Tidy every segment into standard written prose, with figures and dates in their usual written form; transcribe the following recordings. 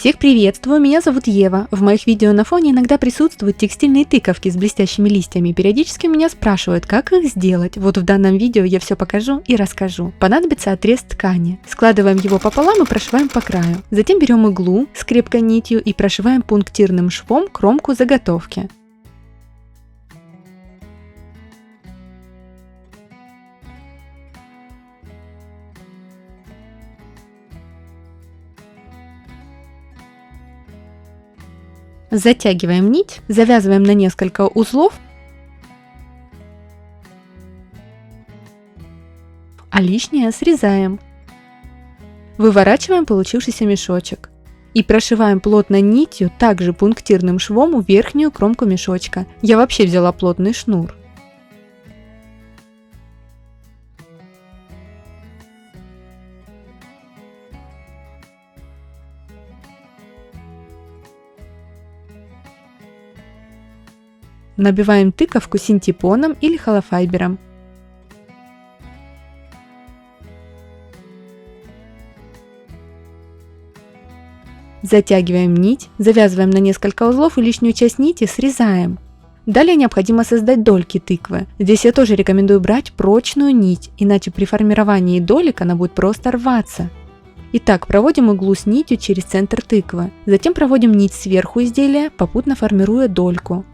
Всех приветствую, меня зовут Ева. В моих видео на фоне иногда присутствуют текстильные тыковки с блестящими листьями. Периодически меня спрашивают, как их сделать. Вот в данном видео я все покажу и расскажу. Понадобится отрез ткани. Складываем его пополам и прошиваем по краю. Затем берем иглу с крепкой нитью и прошиваем пунктирным швом кромку заготовки. Затягиваем нить, завязываем на несколько узлов, а лишнее срезаем. Выворачиваем получившийся мешочек и прошиваем плотно нитью, также пунктирным швом, верхнюю кромку мешочка. Я вообще взяла плотный шнур. Набиваем тыковку синтепоном или холофайбером. Затягиваем нить, завязываем на несколько узлов и лишнюю часть нити срезаем. Далее необходимо создать дольки тыквы. Здесь я тоже рекомендую брать прочную нить, иначе при формировании долек она будет просто рваться. Итак, проводим иглу с нитью через центр тыквы. Затем проводим нить сверху изделия, попутно формируя дольку.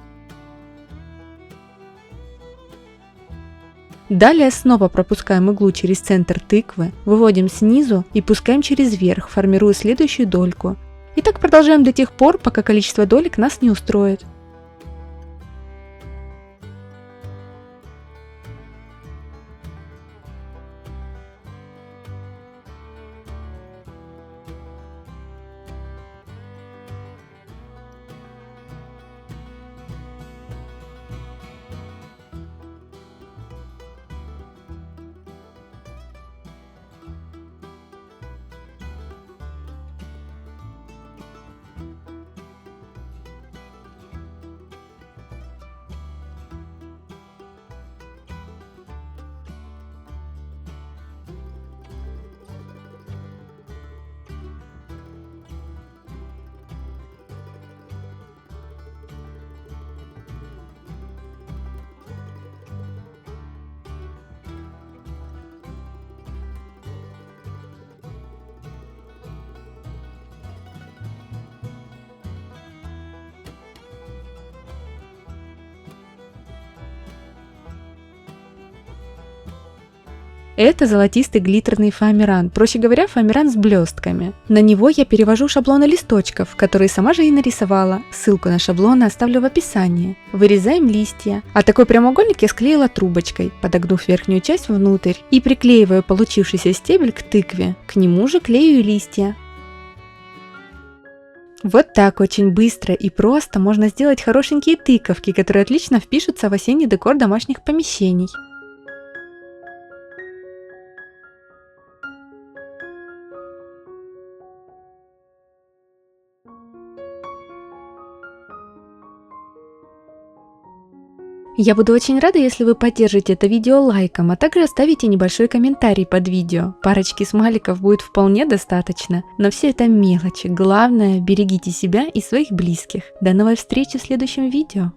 Далее снова пропускаем иглу через центр тыквы, выводим снизу и пускаем через верх, формируя следующую дольку. И так продолжаем до тех пор, пока количество долек нас не устроит. Это золотистый глиттерный фоамиран, проще говоря, фоамиран с блестками. На него я перевожу шаблоны листочков, которые сама же и нарисовала. Ссылку на шаблоны оставлю в описании. Вырезаем листья. А такой прямоугольник я склеила трубочкой, подогнув верхнюю часть внутрь, и приклеиваю получившийся стебель к тыкве. К нему же клею и листья. Вот так очень быстро и просто можно сделать хорошенькие тыковки, которые отлично впишутся в осенний декор домашних помещений. Я буду очень рада, если вы поддержите это видео лайком, а также оставите небольшой комментарий под видео. Парочки смайликов будет вполне достаточно. Но все это мелочи. Главное, берегите себя и своих близких. До новой встречи в следующем видео.